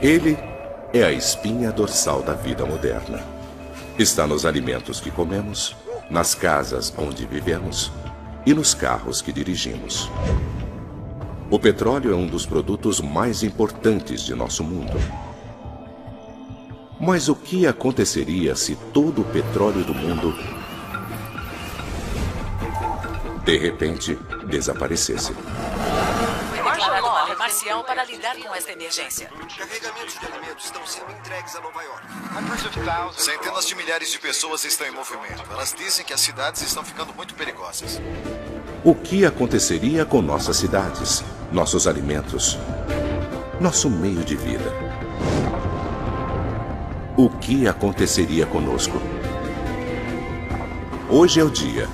Ele é a espinha dorsal da vida moderna. Está nos alimentos que comemos, nas casas onde vivemos e nos carros que dirigimos. O petróleo é um dos produtos mais importantes de nosso mundo. Mas o que aconteceria se todo o petróleo do mundo, de repente, desaparecesse? Foi declarado uma alarme marcial para lidar com esta emergência. Carregamentos de alimentos estão sendo entregues a Nova York. Centenas de milhares de pessoas estão em movimento. Elas dizem que as cidades estão ficando muito perigosas. O que aconteceria com nossas cidades, nossos alimentos, nosso meio de vida? O que aconteceria conosco? Hoje é o dia.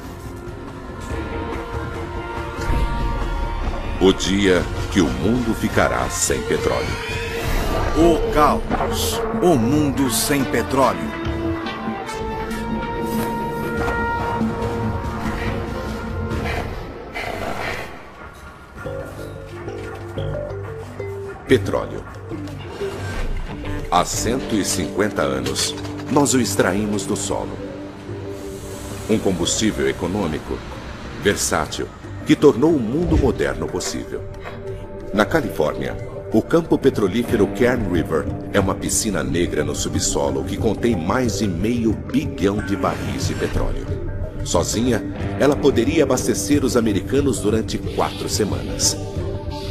O dia que o mundo ficará sem petróleo. O caos. O mundo sem petróleo. Petróleo. Há 150 anos, nós o extraímos do solo. Um combustível econômico, versátil, que tornou o mundo moderno possível. Na Califórnia, o campo petrolífero Kern River é uma piscina negra no subsolo que contém mais de 500 bilhões de barris de petróleo. Sozinha, ela poderia abastecer os americanos durante 4 semanas.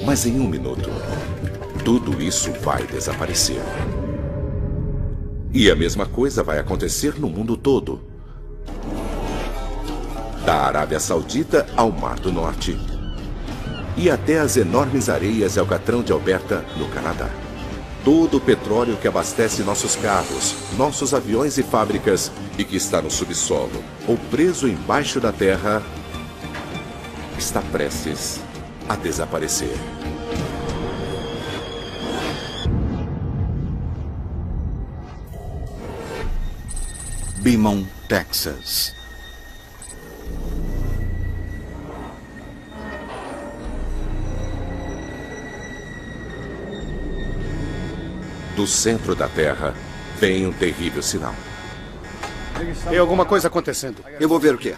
Mas em 1 minuto, tudo isso vai desaparecer. E a mesma coisa vai acontecer no mundo todo. Da Arábia Saudita ao Mar do Norte. E até as enormes areias de Alcatrão de Alberta, no Canadá. Todo o petróleo que abastece nossos carros, nossos aviões e fábricas e que está no subsolo ou preso embaixo da terra, está prestes a desaparecer. Beaumont, Texas. Do centro da Terra vem um terrível sinal. Tem alguma coisa acontecendo. Eu vou ver o que é.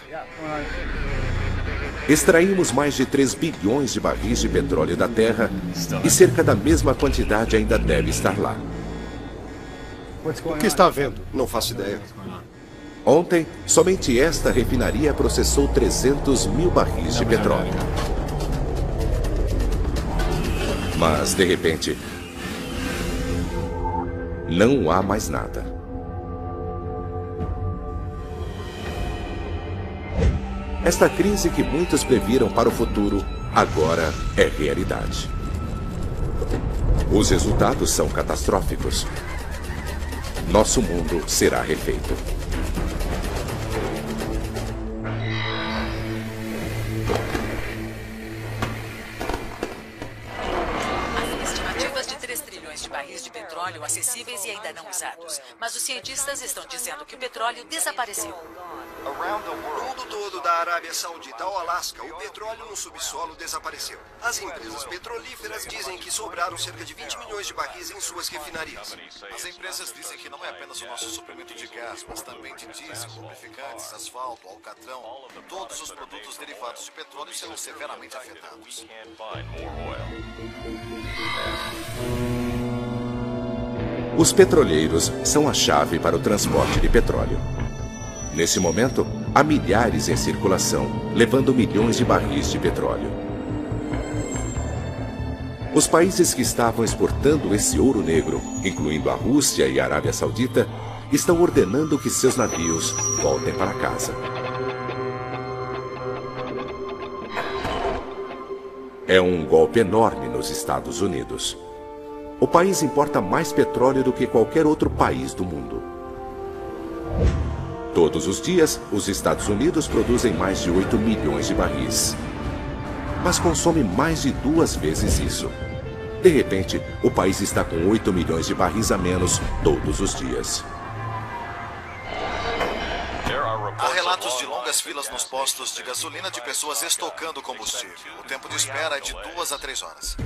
Extraímos mais de 3 bilhões de barris de petróleo da Terra e cerca da mesma quantidade ainda deve estar lá. O que está havendo? Não faço ideia. Ontem, somente esta refinaria processou 300 mil barris de petróleo. Mas, de repente, não há mais nada. Esta crise que muitos previram para o futuro, agora é realidade. Os resultados são catastróficos. Nosso mundo será refeito. Acessíveis e ainda não usados. Mas os cientistas estão dizendo que o petróleo desapareceu. No mundo todo, da Arábia Saudita ao Alasca, o petróleo no subsolo desapareceu. As empresas petrolíferas dizem que sobraram cerca de 20 milhões de barris em suas refinarias. As empresas dizem que não é apenas o nosso suprimento de gás, mas também de diesel, lubrificantes, asfalto, alcatrão. Todos os produtos derivados de petróleo serão severamente afetados. Os petroleiros são a chave para o transporte de petróleo. Nesse momento, há milhares em circulação, levando milhões de barris de petróleo. Os países que estavam exportando esse ouro negro, incluindo a Rússia e a Arábia Saudita, estão ordenando que seus navios voltem para casa. É um golpe enorme nos Estados Unidos. O país importa mais petróleo do que qualquer outro país do mundo. Todos os dias, os Estados Unidos produzem mais de 8 milhões de barris. Mas consome mais de 2 vezes isso. De repente, o país está com 8 milhões de barris a menos todos os dias. Há relatos de longas filas nos postos de gasolina de pessoas estocando combustível. O tempo de espera é de 2 a 3 horas.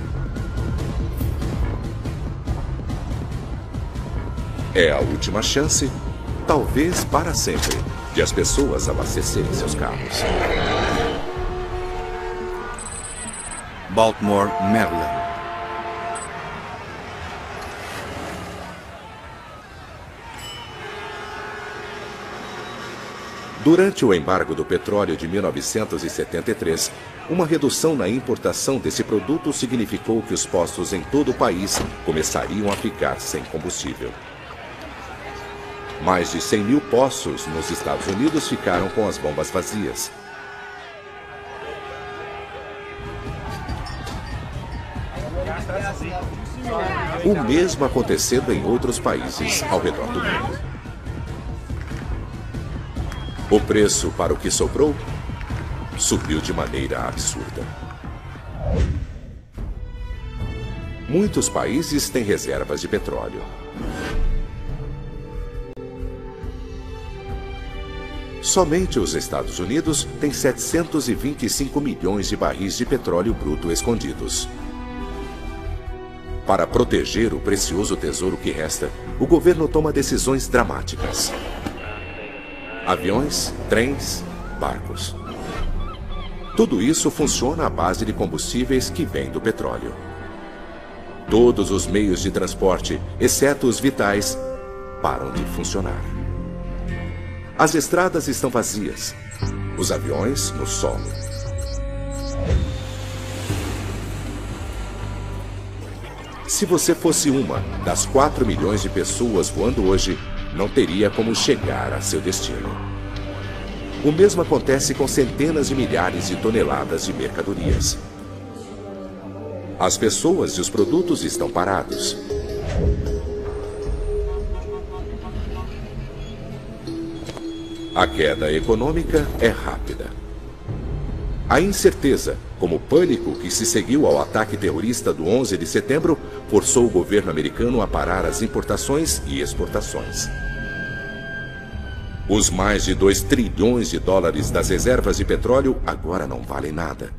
É a última chance, talvez para sempre, de as pessoas abastecerem seus carros. Baltimore, Maryland. Durante o embargo do petróleo de 1973, uma redução na importação desse produto significou que os postos em todo o país começariam a ficar sem combustível. Mais de 100 mil postos nos Estados Unidos ficaram com as bombas vazias. O mesmo acontecendo em outros países ao redor do mundo. O preço para o que sobrou subiu de maneira absurda. Muitos países têm reservas de petróleo. Somente os Estados Unidos têm 725 milhões de barris de petróleo bruto escondidos. Para proteger o precioso tesouro que resta, o governo toma decisões dramáticas. Aviões, trens, barcos. Tudo isso funciona à base de combustíveis que vêm do petróleo. Todos os meios de transporte, exceto os vitais, param de funcionar. As estradas estão vazias, os aviões no solo. Se você fosse uma das 4 milhões de pessoas voando hoje, não teria como chegar a seu destino. O mesmo acontece com centenas de milhares de toneladas de mercadorias. As pessoas e os produtos estão parados. A queda econômica é rápida. A incerteza, como o pânico que se seguiu ao ataque terrorista do 11 de setembro, forçou o governo americano a parar as importações e exportações. Os mais de 2 trilhões de dólares das reservas de petróleo agora não valem nada.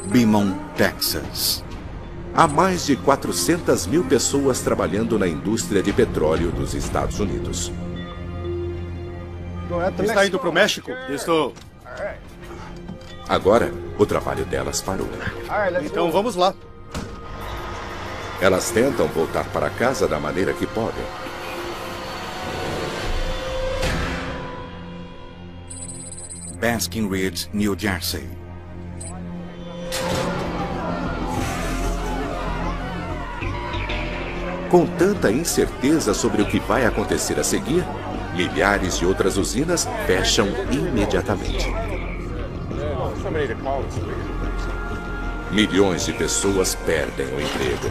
Beaumont, Texas. Há mais de 400 mil pessoas trabalhando na indústria de petróleo dos Estados Unidos. Está indo para o México? Estou. Agora, o trabalho delas parou. Então vamos lá. Elas tentam voltar para casa da maneira que podem. Basking Ridge, New Jersey. Com tanta incerteza sobre o que vai acontecer a seguir, milhares de outras usinas fecham imediatamente. Milhões de pessoas perdem o emprego.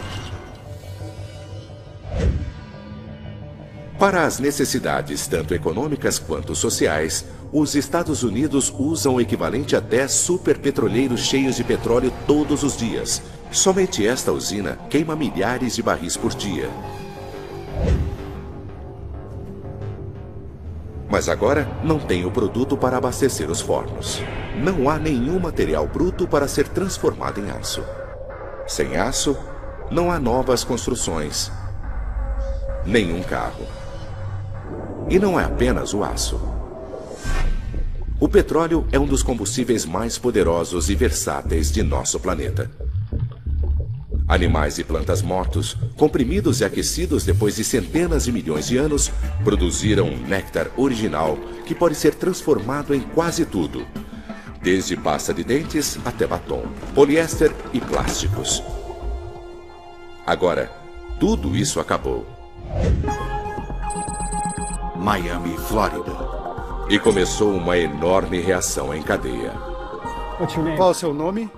Para as necessidades tanto econômicas quanto sociais, os Estados Unidos usam o equivalente a 10 superpetroleiros cheios de petróleo todos os dias. Somente esta usina queima milhares de barris por dia. Mas agora não tem o produto para abastecer os fornos. Não há nenhum material bruto para ser transformado em aço. Sem aço, não há novas construções, nenhum carro. E não é apenas o aço. O petróleo é um dos combustíveis mais poderosos e versáteis de nosso planeta. Animais e plantas mortos, comprimidos e aquecidos depois de centenas de milhões de anos, produziram um néctar original que pode ser transformado em quase tudo, desde pasta de dentes até batom, poliéster e plásticos. Agora, tudo isso acabou. Miami, Flórida. E começou uma enorme reação em cadeia. Qual o seu nome?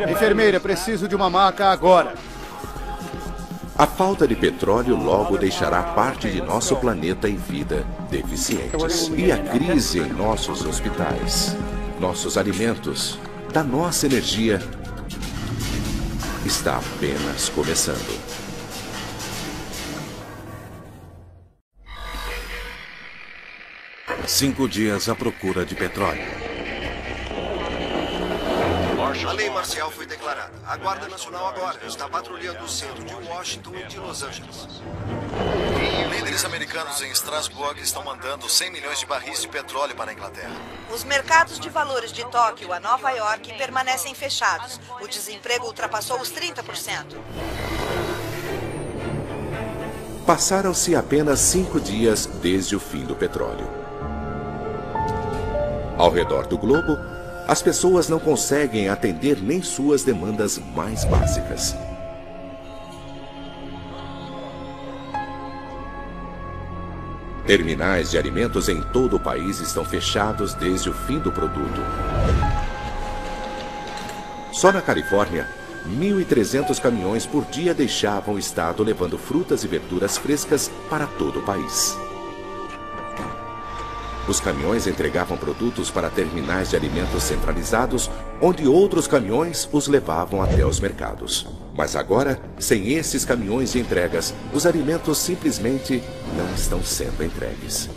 Enfermeira, preciso de uma maca agora. A falta de petróleo logo deixará parte de nosso planeta em vida deficientes. E a crise em nossos hospitais, nossos alimentos, da nossa energia, está apenas começando. A lei marcial foi declarada. A Guarda Nacional agora está patrulhando o centro de Washington e de Los Angeles. Líderes americanos em Strasbourg estão mandando 100 milhões de barris de petróleo para a Inglaterra. Os mercados de valores de Tóquio a Nova York permanecem fechados. O desemprego ultrapassou os 30%. Passaram-se apenas 5 dias desde o fim do petróleo. Ao redor do globo, as pessoas não conseguem atender nem suas demandas mais básicas. Terminais de alimentos em todo o país estão fechados desde o fim do produto. Só na Califórnia, 1.300 caminhões por dia deixavam o estado levando frutas e verduras frescas para todo o país. Os caminhões entregavam produtos para terminais de alimentos centralizados, onde outros caminhões os levavam até os mercados. Mas agora, sem esses caminhões de entregas, os alimentos simplesmente não estão sendo entregues.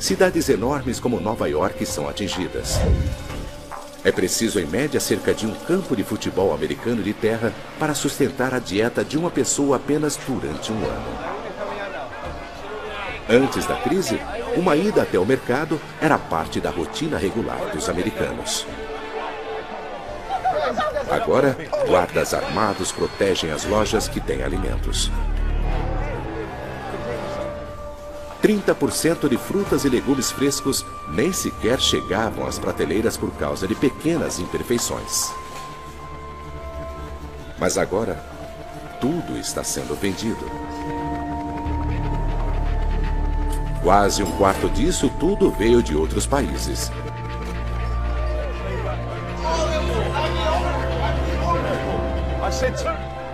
Cidades enormes como Nova York são atingidas. É preciso, em média, cerca de um campo de futebol americano de terra para sustentar a dieta de uma pessoa apenas durante um ano. Antes da crise, uma ida até o mercado era parte da rotina regular dos americanos. Agora, guardas armados protegem as lojas que têm alimentos. 30% de frutas e legumes frescos nem sequer chegavam às prateleiras por causa de pequenas imperfeições. Mas agora, tudo está sendo vendido. Quase um quarto disso tudo veio de outros países.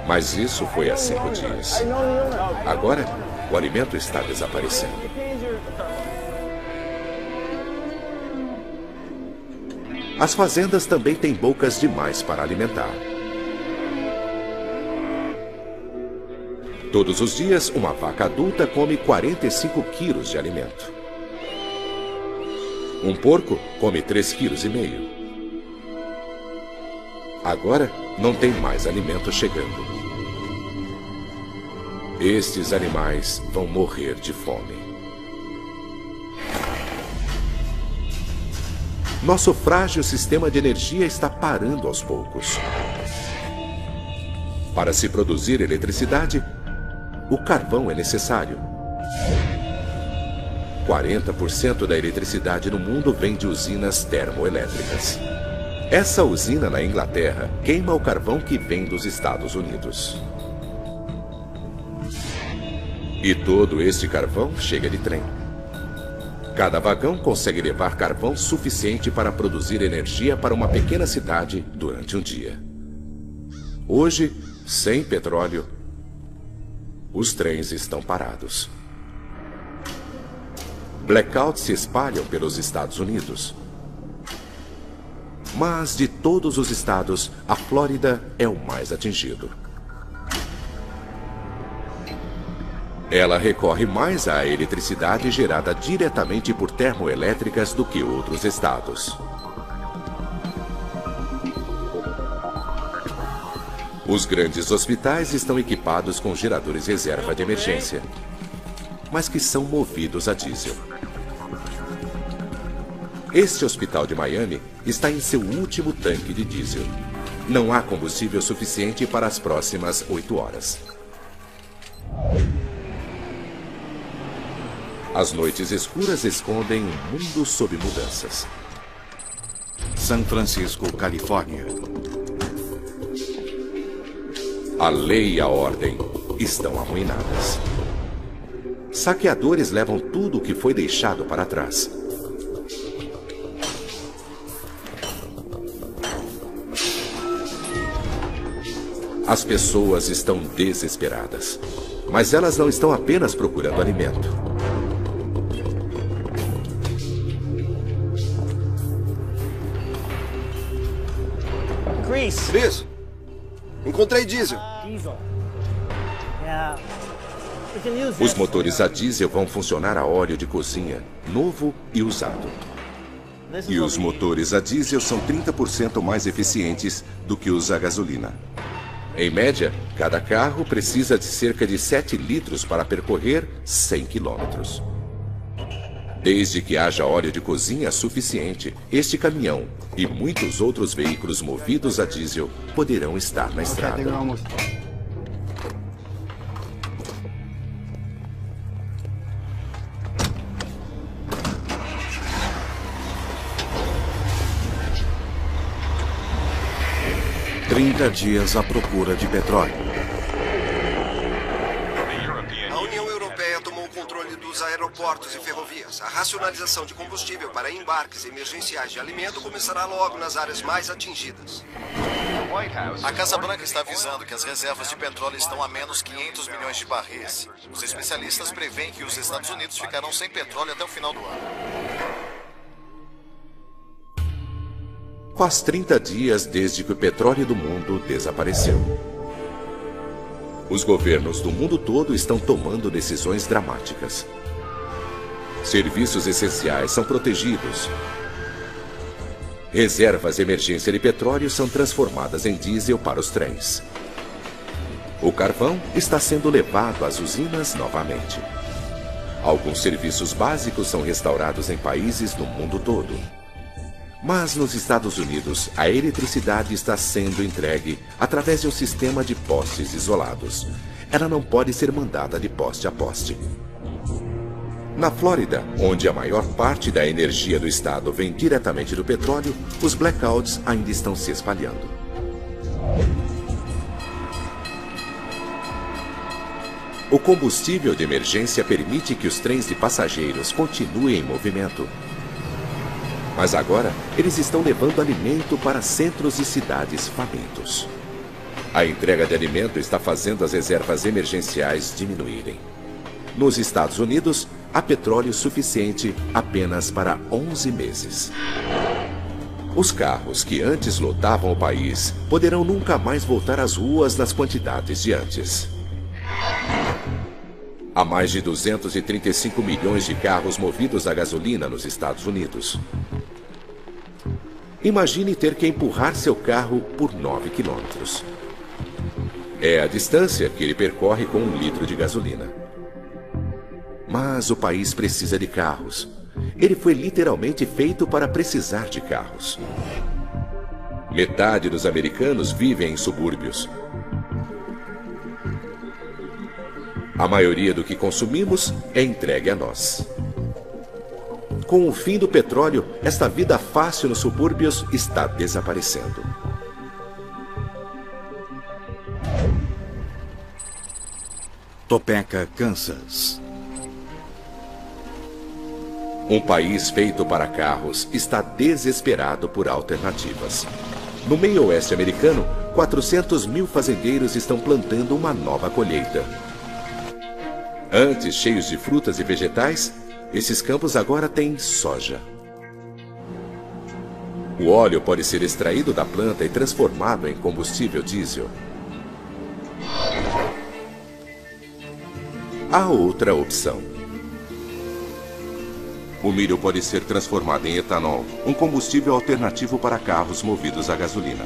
Mas isso foi há 5 dias. Agora, o alimento está desaparecendo. As fazendas também têm bocas demais para alimentar. Todos os dias, uma vaca adulta come 45 quilos de alimento. Um porco come 3,5 quilos. Agora, não tem mais alimento chegando. Estes animais vão morrer de fome. Nosso frágil sistema de energia está parando aos poucos. Para se produzir eletricidade, o carvão é necessário. 40% da eletricidade no mundo vem de usinas termoelétricas. Essa usina na Inglaterra queima o carvão que vem dos Estados Unidos. E todo este carvão chega de trem. Cada vagão consegue levar carvão suficiente para produzir energia para uma pequena cidade durante um dia. Hoje, sem petróleo, os trens estão parados. Blackouts se espalham pelos Estados Unidos. Mas de todos os estados, a Flórida é o mais atingido. Ela recorre mais à eletricidade gerada diretamente por termoelétricas do que outros estados. Os grandes hospitais estão equipados com geradores reserva de emergência, mas que são movidos a diesel. Este hospital de Miami está em seu último tanque de diesel. Não há combustível suficiente para as próximas 8 horas. As noites escuras escondem um mundo sob mudanças. San Francisco, Califórnia. A lei e a ordem estão arruinadas. Saqueadores levam tudo o que foi deixado para trás. As pessoas estão desesperadas, mas elas não estão apenas procurando alimento. Chris, encontrei diesel. Os motores a diesel vão funcionar a óleo de cozinha, novo e usado. E os motores a diesel são 30% mais eficientes do que os a gasolina. Em média, cada carro precisa de cerca de 7 litros para percorrer 100 quilômetros. Desde que haja óleo de cozinha suficiente, este caminhão e muitos outros veículos movidos a diesel poderão estar na estrada. 30 dias à procura de petróleo. A União Europeia tomou o controle dos aeroportos e ferrovias. A racionalização de combustível para embarques emergenciais de alimento começará logo nas áreas mais atingidas. A Casa Branca está avisando que as reservas de petróleo estão a menos 500 milhões de barris. Os especialistas preveem que os Estados Unidos ficarão sem petróleo até o final do ano. Faz 30 dias desde que o petróleo do mundo desapareceu. Os governos do mundo todo estão tomando decisões dramáticas. Serviços essenciais são protegidos. Reservas de emergência de petróleo são transformadas em diesel para os trens. O carvão está sendo levado às usinas novamente. Alguns serviços básicos são restaurados em países no mundo todo. Mas nos Estados Unidos, a eletricidade está sendo entregue através de um sistema de postes isolados. Ela não pode ser mandada de poste a poste. Na Flórida, onde a maior parte da energia do estado vem diretamente do petróleo, os blackouts ainda estão se espalhando. O combustível de emergência permite que os trens de passageiros continuem em movimento. Mas agora, eles estão levando alimento para centros e cidades famintos. A entrega de alimento está fazendo as reservas emergenciais diminuírem. Nos Estados Unidos, há petróleo suficiente apenas para 11 meses. Os carros que antes lotavam o país poderão nunca mais voltar às ruas nas quantidades de antes. Há mais de 235 milhões de carros movidos a gasolina nos Estados Unidos. Imagine ter que empurrar seu carro por 9 quilômetros. É a distância que ele percorre com 1 litro de gasolina. Mas o país precisa de carros. Ele foi literalmente feito para precisar de carros. Metade dos americanos vivem em subúrbios. A maioria do que consumimos é entregue a nós. Com o fim do petróleo, esta vida fácil nos subúrbios está desaparecendo. Topeka, Kansas. Um país feito para carros está desesperado por alternativas. No meio oeste americano, 400 mil fazendeiros estão plantando uma nova colheita. Antes cheios de frutas e vegetais, esses campos agora têm soja. O óleo pode ser extraído da planta e transformado em combustível diesel. Há outra opção. O milho pode ser transformado em etanol, um combustível alternativo para carros movidos a gasolina.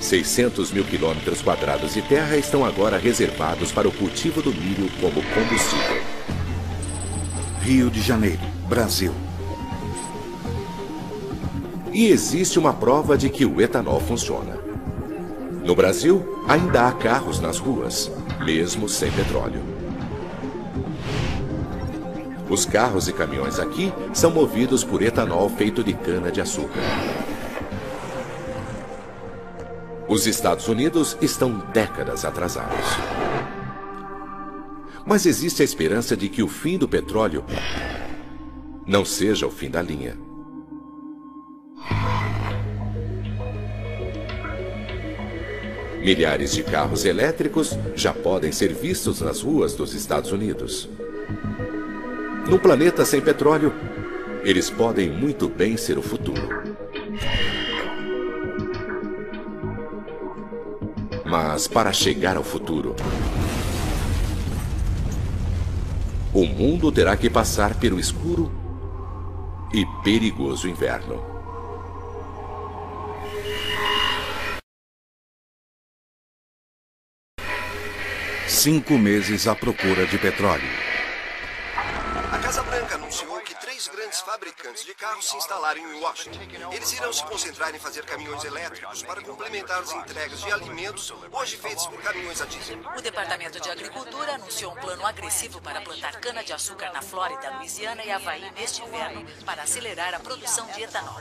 600 mil quilômetros quadrados de terra estão agora reservados para o cultivo do milho como combustível. Rio de Janeiro, Brasil. E existe uma prova de que o etanol funciona. No Brasil, ainda há carros nas ruas, mesmo sem petróleo. Os carros e caminhões aqui são movidos por etanol feito de cana-de-açúcar. Os Estados Unidos estão décadas atrasados. Mas existe a esperança de que o fim do petróleo não seja o fim da linha. Milhares de carros elétricos já podem ser vistos nas ruas dos Estados Unidos. No planeta sem petróleo, eles podem muito bem ser o futuro. Mas para chegar ao futuro, o mundo terá que passar pelo escuro e perigoso inverno. Cinco meses à procura de petróleo. A Casa Branca anunciou que 3 grandes fabricantes de carros se instalaram em Washington. Eles irão se concentrar em fazer caminhões elétricos para complementar as entregas de alimentos hoje feitos por caminhões a diesel. O Departamento de Agricultura anunciou um plano agressivo para plantar cana-de-açúcar na Flórida, Louisiana e Havaí neste inverno para acelerar a produção de etanol.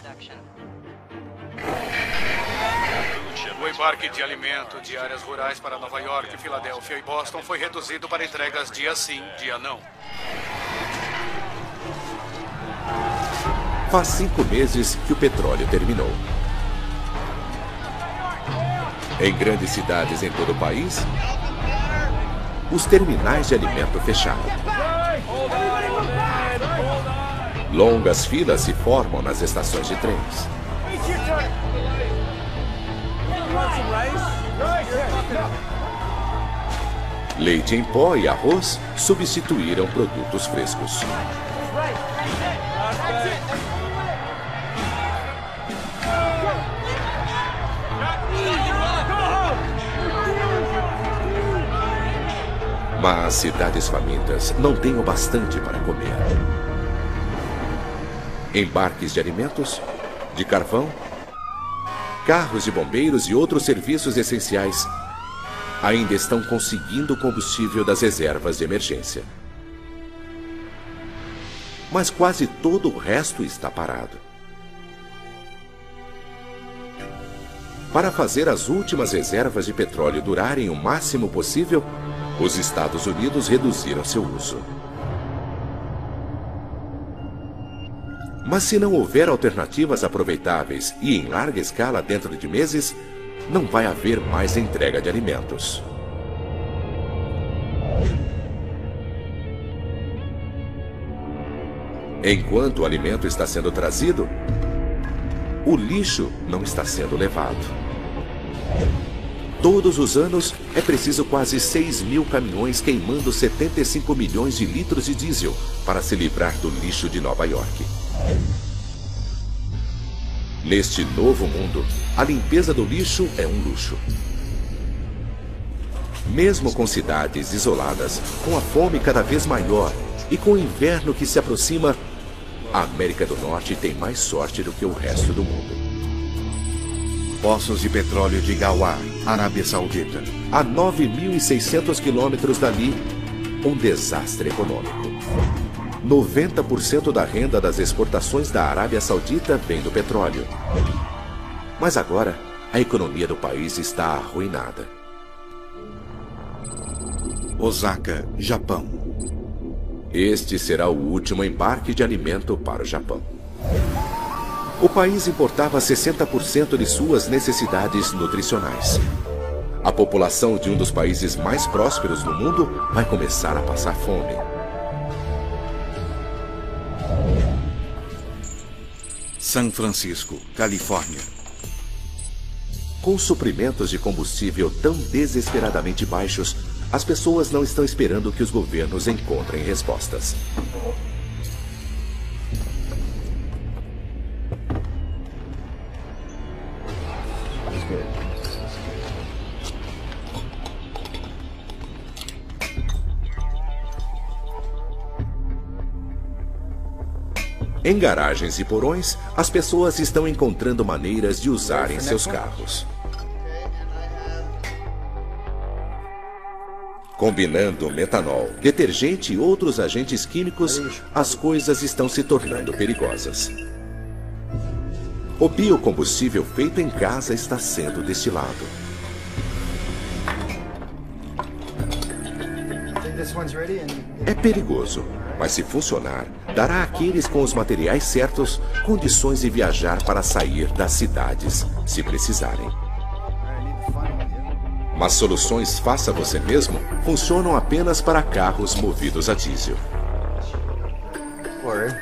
O embarque de alimento de áreas rurais para Nova York, Filadélfia e Boston foi reduzido para entregas dia sim, dia não. Faz 5 meses que o petróleo terminou. Em grandes cidades em todo o país, os terminais de alimento fecharam. Longas filas se formam nas estações de trens. Leite em pó e arroz substituíram produtos frescos. Mas cidades famintas não têm o bastante para comer. Embarques de alimentos, de carvão, carros de bombeiros e outros serviços essenciais ainda estão conseguindo combustível das reservas de emergência. Mas quase todo o resto está parado. Para fazer as últimas reservas de petróleo durarem o máximo possível, os Estados Unidos reduziram seu uso. Mas se não houver alternativas aproveitáveis e em larga escala dentro de meses, não vai haver mais entrega de alimentos. Enquanto o alimento está sendo trazido, o lixo não está sendo levado. Todos os anos é preciso quase 6.000 caminhões queimando 75 milhões de litros de diesel para se livrar do lixo de Nova York. Neste novo mundo, a limpeza do lixo é um luxo. Mesmo com cidades isoladas, com a fome cada vez maior e com o inverno que se aproxima, a América do Norte tem mais sorte do que o resto do mundo. Poços de petróleo de Ghawar, Arábia Saudita. A 9.600 quilômetros dali, um desastre econômico. 90% da renda das exportações da Arábia Saudita vem do petróleo. Mas agora, a economia do país está arruinada. Osaka, Japão. Este será o último embarque de alimento para o Japão. O país importava 60% de suas necessidades nutricionais. A população de um dos países mais prósperos do mundo vai começar a passar fome. São Francisco, Califórnia. Com suprimentos de combustível tão desesperadamente baixos, as pessoas não estão esperando que os governos encontrem respostas. Em garagens e porões, as pessoas estão encontrando maneiras de usarem seus carros. Combinando metanol, detergente e outros agentes químicos, as coisas estão se tornando perigosas. O biocombustível feito em casa está sendo destilado. É perigoso, mas se funcionar, dará àqueles com os materiais certos condições de viajar para sair das cidades, se precisarem. Mas soluções faça você mesmo funcionam apenas para carros movidos a diesel.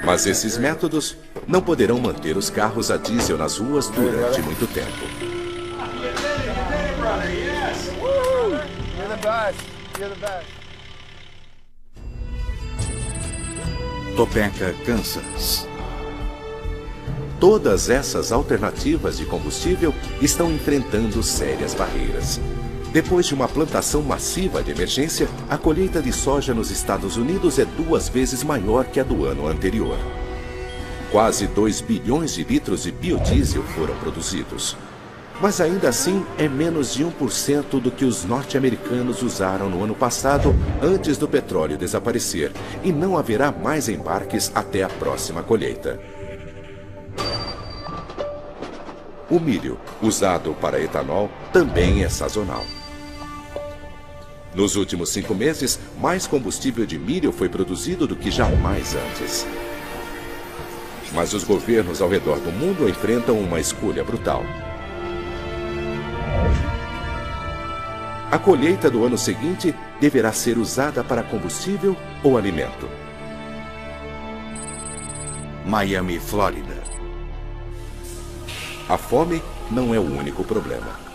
Mas esses métodos não poderão manter os carros a diesel nas ruas durante muito tempo. Topeka, Kansas. Todas essas alternativas de combustível estão enfrentando sérias barreiras. Depois de uma plantação massiva de emergência, a colheita de soja nos Estados Unidos é 2 vezes maior que a do ano anterior. Quase 2 bilhões de litros de biodiesel foram produzidos. Mas ainda assim é menos de 1% do que os norte-americanos usaram no ano passado, antes do petróleo desaparecer, e não haverá mais embarques até a próxima colheita. O milho, usado para etanol, também é sazonal. Nos últimos 5 meses, mais combustível de milho foi produzido do que jamais antes. Mas os governos ao redor do mundo enfrentam uma escolha brutal. A colheita do ano seguinte deverá ser usada para combustível ou alimento. Miami, Flórida. A fome não é o único problema.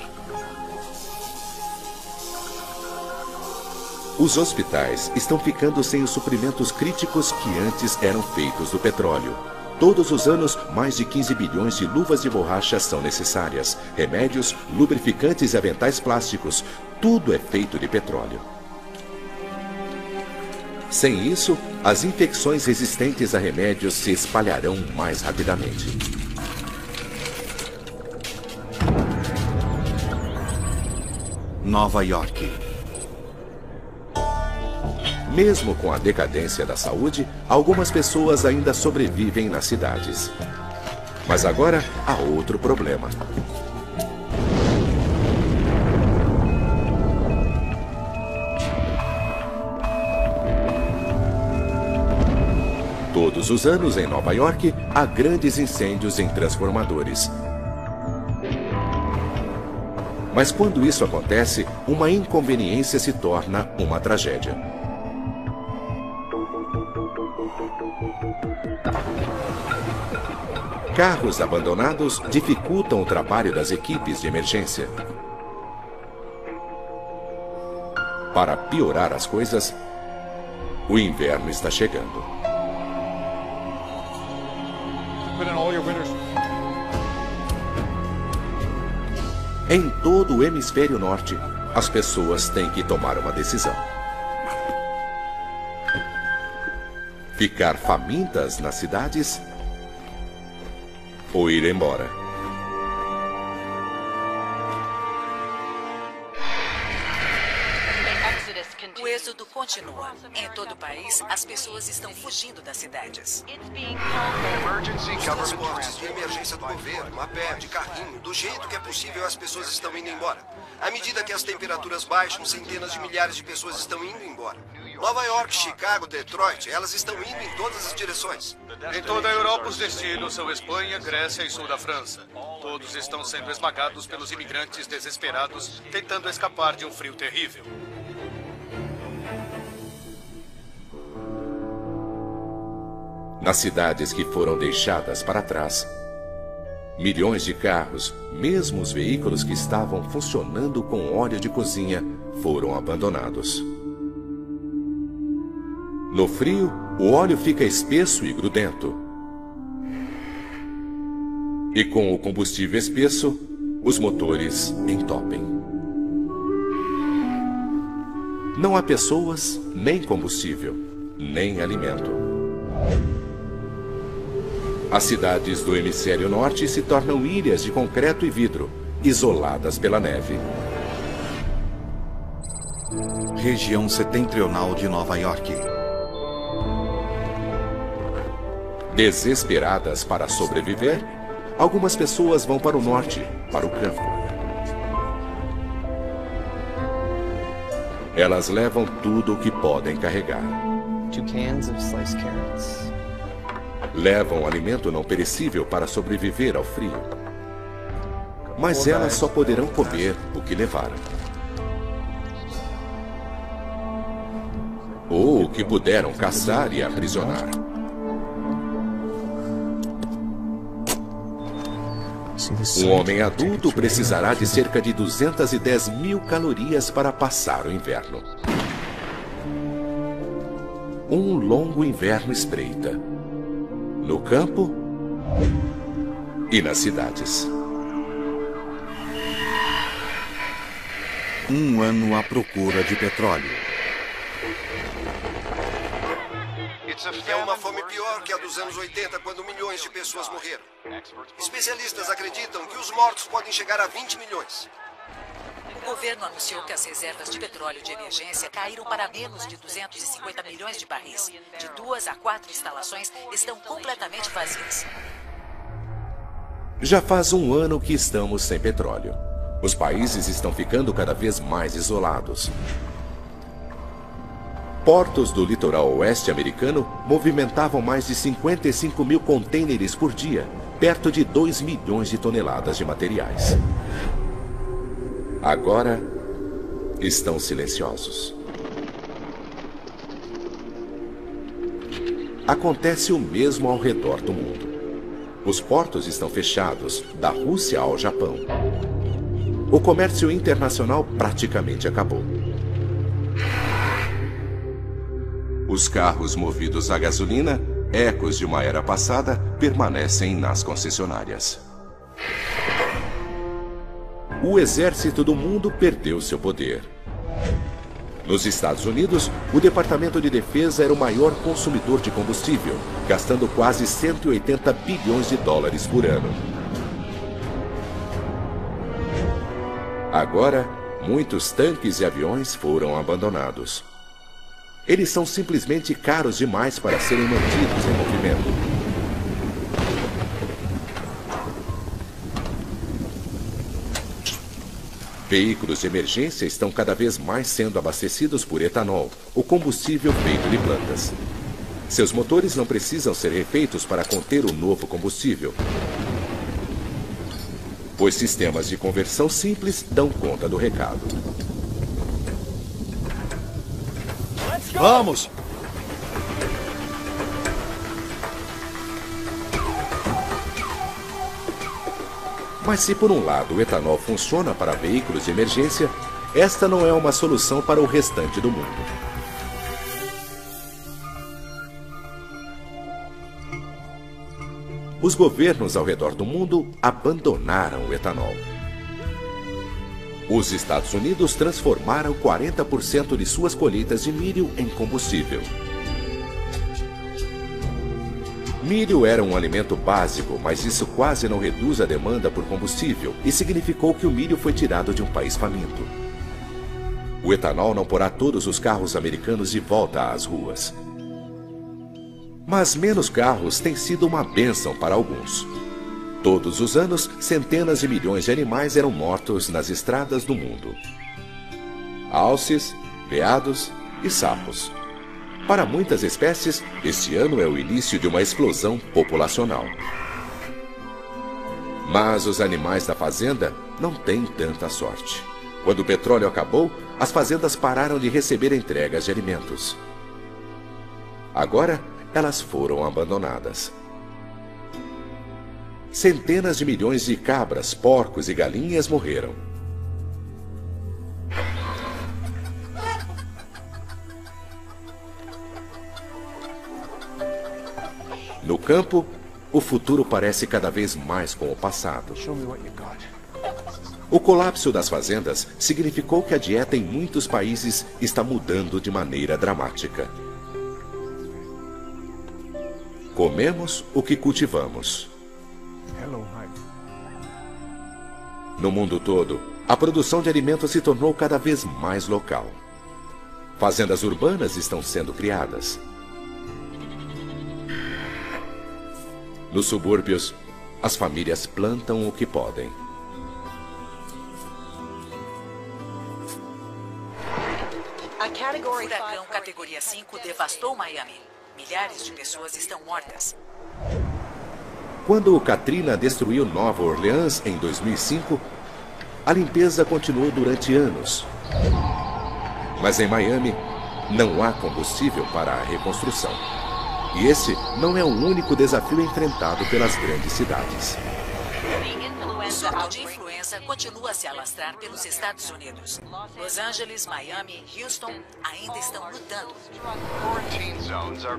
Os hospitais estão ficando sem os suprimentos críticos que antes eram feitos do petróleo. Todos os anos, mais de 15 bilhões de luvas de borracha são necessárias. Remédios, lubrificantes e aventais plásticos, tudo é feito de petróleo. Sem isso, as infecções resistentes a remédios se espalharão mais rapidamente. Nova York. Mesmo com a decadência da saúde, algumas pessoas ainda sobrevivem nas cidades. Mas agora há outro problema. Todos os anos em Nova York, há grandes incêndios em transformadores. Mas quando isso acontece, uma inconveniência se torna uma tragédia. Carros abandonados dificultam o trabalho das equipes de emergência. Para piorar as coisas, o inverno está chegando. Em todo o hemisfério norte, as pessoas têm que tomar uma decisão. Ficar famintas nas cidades ou ir embora? O êxodo continua. Em todo o país, as pessoas estão fugindo das cidades. Os transportes de emergência do governo, a pé, de carrinho, do jeito que é possível, as pessoas estão indo embora. À medida que as temperaturas baixam, centenas de milhares de pessoas estão indo embora. Nova York, Chicago, Detroit, elas estão indo em todas as direções. Em toda a Europa, os destinos são Espanha, Grécia e sul da França. Todos estão sendo esmagados pelos imigrantes desesperados, tentando escapar de um frio terrível. Nas cidades que foram deixadas para trás, milhões de carros, mesmo os veículos que estavam funcionando com óleo de cozinha, foram abandonados. No frio, o óleo fica espesso e grudento. E com o combustível espesso, os motores entopem. Não há pessoas, nem combustível, nem alimento. As cidades do hemisfério norte se tornam ilhas de concreto e vidro, isoladas pela neve. Região setentrional de Nova York. Desesperadas para sobreviver, algumas pessoas vão para o norte, para o campo. Elas levam tudo o que podem carregar. 2 cans of sliced carrots. Levam alimento não perecível para sobreviver ao frio. Mas elas só poderão comer o que levaram. Ou o que puderam caçar e aprisionar. Um homem adulto precisará de cerca de 210 mil calorias para passar o inverno. Um longo inverno espreita. No campo e nas cidades. Um ano à procura de petróleo. É uma fome pior que a dos anos 80, quando milhões de pessoas morreram. Especialistas acreditam que os mortos podem chegar a 20 milhões. O governo anunciou que as reservas de petróleo de emergência caíram para menos de 250 milhões de barris. De 2 a 4 instalações estão completamente vazias. Já faz um ano que estamos sem petróleo. Os países estão ficando cada vez mais isolados. Portos do litoral oeste americano movimentavam mais de 55 mil contêineres por dia, perto de 2 milhões de toneladas de materiais. Agora, estão silenciosos. Acontece o mesmo ao redor do mundo. Os portos estão fechados, da Rússia ao Japão. O comércio internacional praticamente acabou. Os carros movidos a gasolina, ecos de uma era passada, permanecem nas concessionárias. O exército do mundo perdeu seu poder. Nos Estados Unidos, o Departamento de Defesa era o maior consumidor de combustível, gastando quase 180 bilhões de dólares por ano. Agora, muitos tanques e aviões foram abandonados. Eles são simplesmente caros demais para serem mantidos em movimento. Veículos de emergência estão cada vez mais sendo abastecidos por etanol, o combustível feito de plantas. Seus motores não precisam ser refeitos para conter o novo combustível, pois sistemas de conversão simples dão conta do recado. Vamos! Mas se por um lado o etanol funciona para veículos de emergência, esta não é uma solução para o restante do mundo. Os governos ao redor do mundo abandonaram o etanol. Os Estados Unidos transformaram 40% de suas colheitas de milho em combustível. Milho era um alimento básico, mas isso quase não reduz a demanda por combustível e significou que o milho foi tirado de um país faminto. O etanol não porá todos os carros americanos de volta às ruas. Mas menos carros tem sido uma bênção para alguns. Todos os anos, centenas de milhões de animais eram mortos nas estradas do mundo. Alces, veados e sapos. Para muitas espécies, este ano é o início de uma explosão populacional. Mas os animais da fazenda não têm tanta sorte. Quando o petróleo acabou, as fazendas pararam de receber entregas de alimentos. Agora, elas foram abandonadas. Centenas de milhões de cabras, porcos e galinhas morreram. No campo, o futuro parece cada vez mais com o passado. O colapso das fazendas significou que a dieta em muitos países está mudando de maneira dramática. Comemos o que cultivamos. No mundo todo, a produção de alimentos se tornou cada vez mais local. Fazendas urbanas estão sendo criadas. Nos subúrbios, as famílias plantam o que podem. O furacão categoria 5 devastou Miami. Milhares de pessoas estão mortas. Quando o Katrina destruiu Nova Orleans em 2005, a limpeza continuou durante anos. Mas em Miami, não há combustível para a reconstrução. E esse não é o único desafio enfrentado pelas grandes cidades. O surto de influenza ameaça continua a se alastrar pelos Estados Unidos. Los Angeles, Miami e Houston ainda estão lutando.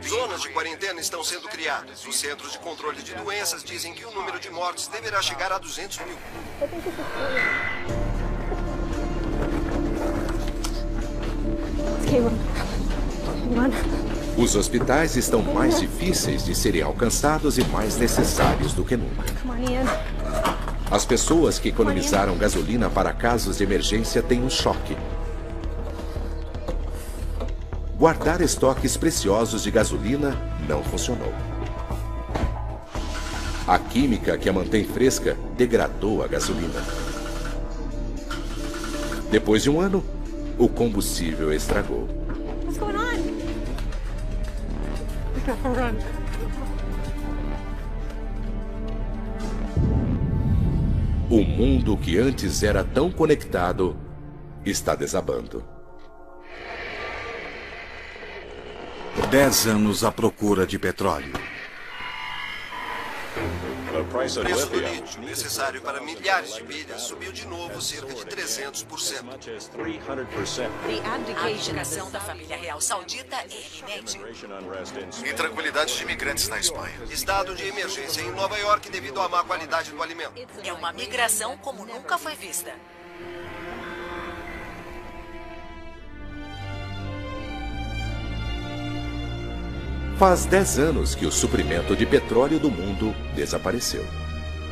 Zonas de quarentena estão sendo criadas. Os Centros de Controle de Doenças dizem que o número de mortes deverá chegar a 200 mil. Os hospitais estão mais difíceis de serem alcançados e mais necessários do que nunca. As pessoas que economizaram gasolina para casos de emergência têm um choque. Guardar estoques preciosos de gasolina não funcionou. A química que a mantém fresca degradou a gasolina. Depois de um ano, o combustível estragou. What's going on? Run. O mundo que antes era tão conectado está desabando. 10 anos à procura de petróleo. O preço do lítio, necessário para milhares de milhas, subiu de novo cerca de 300%. A abdicação da família real saudita é iminente. Intranquilidade de imigrantes na Espanha. Estado de emergência em Nova York devido à má qualidade do alimento. É uma migração como nunca foi vista. Faz 10 anos que o suprimento de petróleo do mundo desapareceu.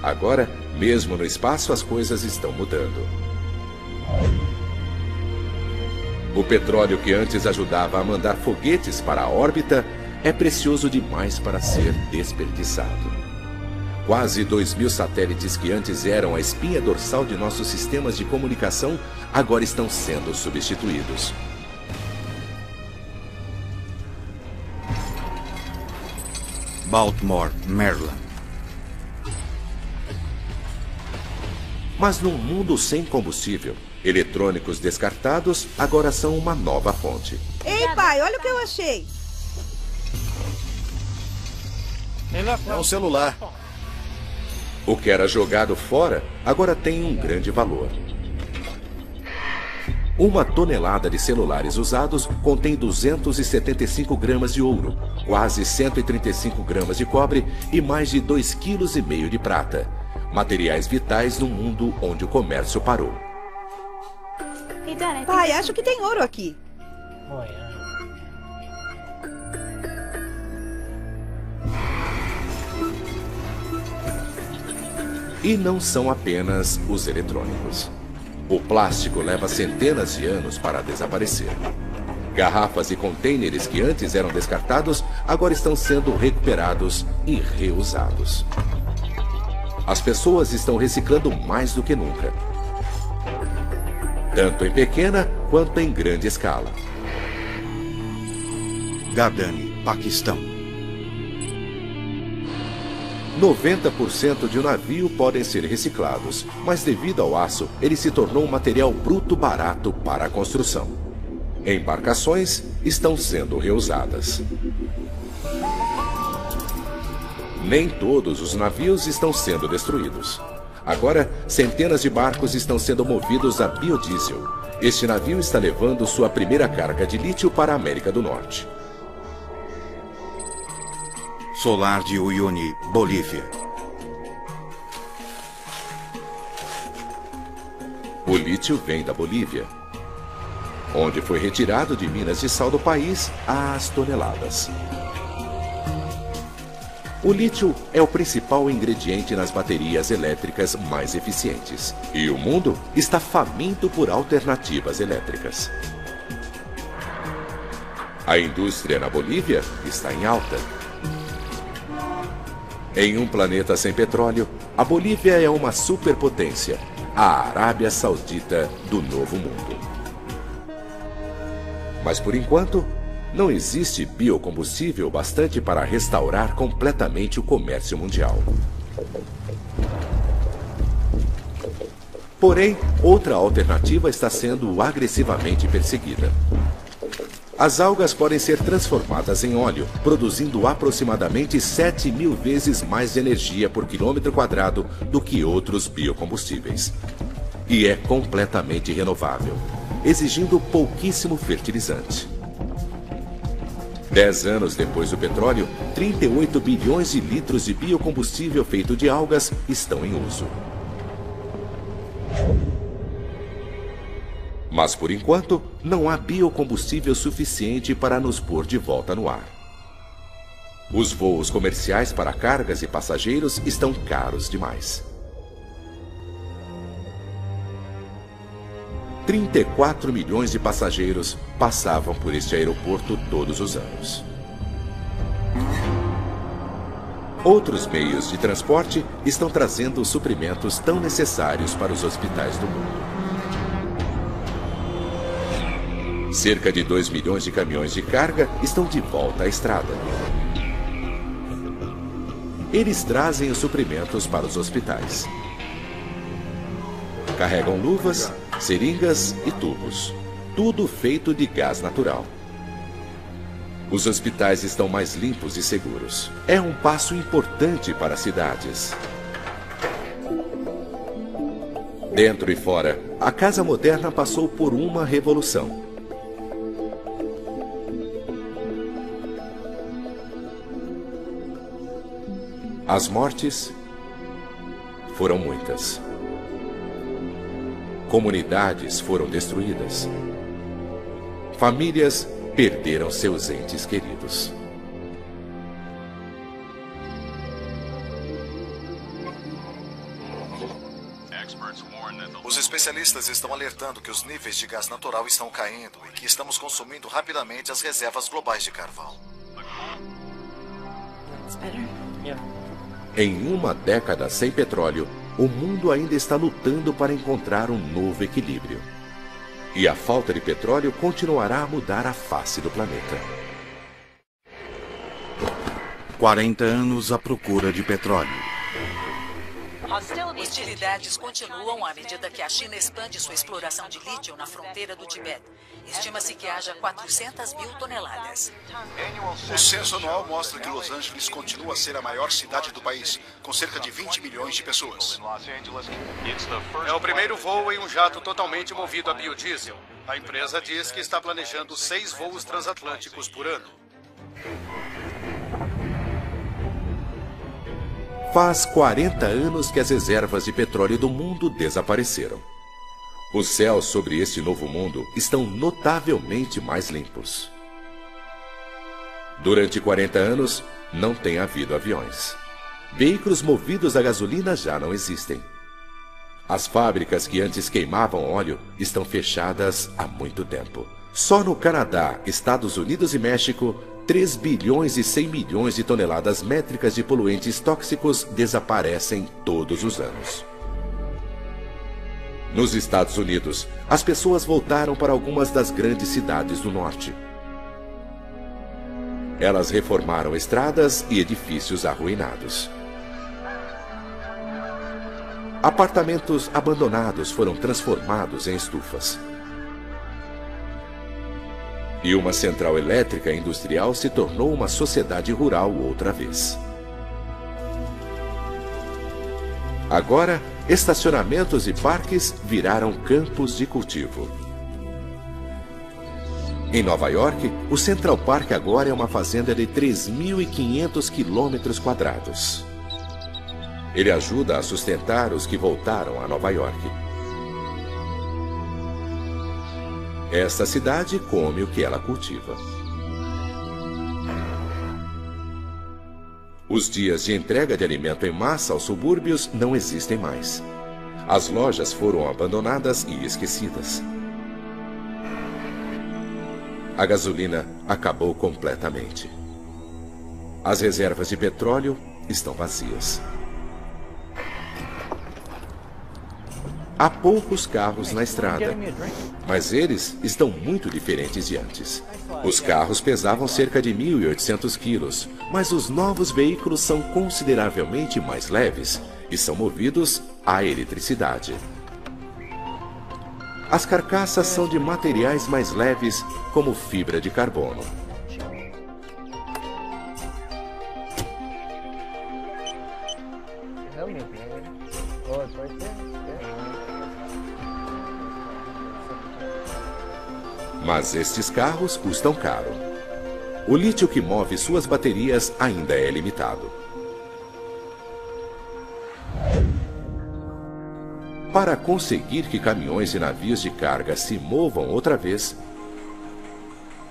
Agora, mesmo no espaço, as coisas estão mudando. O petróleo que antes ajudava a mandar foguetes para a órbita é precioso demais para ser desperdiçado. Quase 2.000 satélites que antes eram a espinha dorsal de nossos sistemas de comunicação agora estão sendo substituídos. Baltimore, Maryland. Mas num mundo sem combustível, eletrônicos descartados agora são uma nova fonte. Ei, pai, olha o que eu achei. É um celular. O que era jogado fora agora tem um grande valor. 1 tonelada de celulares usados contém 275 gramas de ouro, quase 135 gramas de cobre e mais de 2,5 kg de prata. Materiais vitais num mundo onde o comércio parou. Pai, acho que tem ouro aqui. E não são apenas os eletrônicos. O plástico leva centenas de anos para desaparecer. Garrafas e contêineres que antes eram descartados agora estão sendo recuperados e reusados. As pessoas estão reciclando mais do que nunca, tanto em pequena quanto em grande escala. Gardani, Paquistão. 90% de um navio podem ser reciclados, mas devido ao aço, ele se tornou um material bruto barato para a construção. Embarcações estão sendo reusadas. Nem todos os navios estão sendo destruídos. Agora, centenas de barcos estão sendo movidos a biodiesel. Este navio está levando sua primeira carga de lítio para a América do Norte. Solar de Uyuni, Bolívia. O lítio vem da Bolívia, onde foi retirado de minas de sal do país às toneladas. O lítio é o principal ingrediente nas baterias elétricas mais eficientes. E o mundo está faminto por alternativas elétricas. A indústria na Bolívia está em alta. Em um planeta sem petróleo, a Bolívia é uma superpotência, a Arábia Saudita do Novo Mundo. Mas por enquanto, não existe biocombustível bastante para restaurar completamente o comércio mundial. Porém, outra alternativa está sendo agressivamente perseguida. As algas podem ser transformadas em óleo, produzindo aproximadamente 7.000 vezes mais energia por quilômetro quadrado do que outros biocombustíveis. e é completamente renovável, exigindo pouquíssimo fertilizante. 10 anos depois do petróleo, 38 bilhões de litros de biocombustível feito de algas estão em uso. Mas, por enquanto, não há biocombustível suficiente para nos pôr de volta no ar. Os voos comerciais para cargas e passageiros estão caros demais. 34 milhões de passageiros passavam por este aeroporto todos os anos. Outros meios de transporte estão trazendo os suprimentos tão necessários para os hospitais do mundo. Cerca de 2 milhões de caminhões de carga estão de volta à estrada. Eles trazem os suprimentos para os hospitais. Carregam luvas, seringas e tubos, tudo feito de gás natural. Os hospitais estão mais limpos e seguros. É um passo importante para as cidades. Dentro e fora, a casa moderna passou por uma revolução. As mortes foram muitas. Comunidades foram destruídas. Famílias perderam seus entes queridos. Os especialistas estão alertando que os níveis de gás natural estão caindo e que estamos consumindo rapidamente as reservas globais de carvão. Em uma década sem petróleo, o mundo ainda está lutando para encontrar um novo equilíbrio. E a falta de petróleo continuará a mudar a face do planeta. 40 anos à procura de petróleo. Hostilidades continuam à medida que a China expande sua exploração de lítio na fronteira do Tibete. Estima-se que haja 400 mil toneladas. O censo anual mostra que Los Angeles continua a ser a maior cidade do país, com cerca de 20 milhões de pessoas. É o primeiro voo em um jato totalmente movido a biodiesel. A empresa diz que está planejando 6 voos transatlânticos por ano. Faz 40 anos que as reservas de petróleo do mundo desapareceram. Os céus sobre este novo mundo estão notavelmente mais limpos. Durante 40 anos, não tem havido aviões. Veículos movidos a gasolina já não existem. As fábricas que antes queimavam óleo estão fechadas há muito tempo. Só no Canadá, Estados Unidos e México, 3 bilhões e 100 milhões de toneladas métricas de poluentes tóxicos desaparecem todos os anos. Nos Estados Unidos, as pessoas voltaram para algumas das grandes cidades do norte. Elas reformaram estradas e edifícios arruinados. Apartamentos abandonados foram transformados em estufas. E uma central elétrica industrial se tornou uma sociedade rural outra vez. Agora, estacionamentos e parques viraram campos de cultivo. Em Nova York, o Central Park agora é uma fazenda de 3.500 quilômetros quadrados. Ele ajuda a sustentar os que voltaram a Nova York. Esta cidade come o que ela cultiva. Os dias de entrega de alimento em massa aos subúrbios não existem mais. As lojas foram abandonadas e esquecidas. A gasolina acabou completamente. As reservas de petróleo estão vazias. Há poucos carros na estrada, mas eles estão muito diferentes de antes. Os carros pesavam cerca de 1.800 quilos, mas os novos veículos são consideravelmente mais leves e são movidos à eletricidade. As carcaças são de materiais mais leves, como fibra de carbono. Mas estes carros custam caro. O lítio que move suas baterias ainda é limitado. Para conseguir que caminhões e navios de carga se movam outra vez,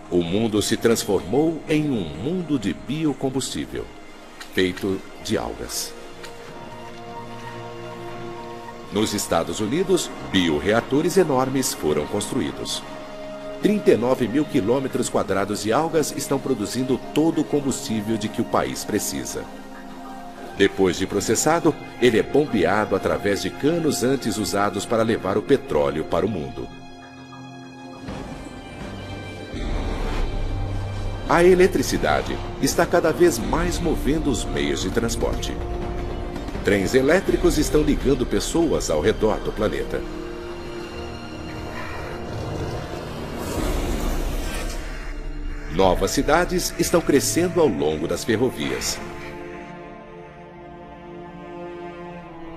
o mundo se transformou em um mundo de biocombustível, feito de algas. Nos Estados Unidos, bioreatores enormes foram construídos. 39 mil quilômetros quadrados de algas estão produzindo todo o combustível de que o país precisa. Depois de processado, ele é bombeado através de canos antes usados para levar o petróleo para o mundo. A eletricidade está cada vez mais movendo os meios de transporte. Trens elétricos estão ligando pessoas ao redor do planeta. Novas cidades estão crescendo ao longo das ferrovias.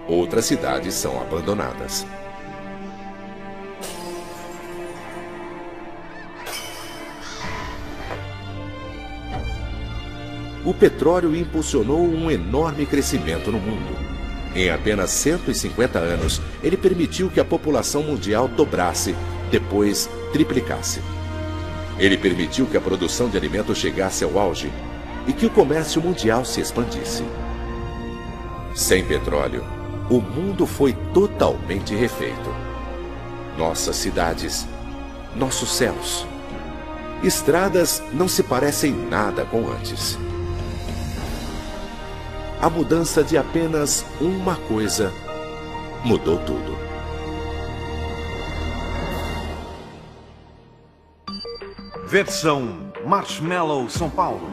Outras cidades são abandonadas. O petróleo impulsionou um enorme crescimento no mundo. Em apenas 150 anos, ele permitiu que a população mundial dobrasse, depois triplicasse. Ele permitiu que a produção de alimentos chegasse ao auge e que o comércio mundial se expandisse. Sem petróleo, o mundo foi totalmente refeito. Nossas cidades, nossos céus, estradas não se parecem nada com antes. A mudança de apenas uma coisa mudou tudo. Versão Marshmallow São Paulo.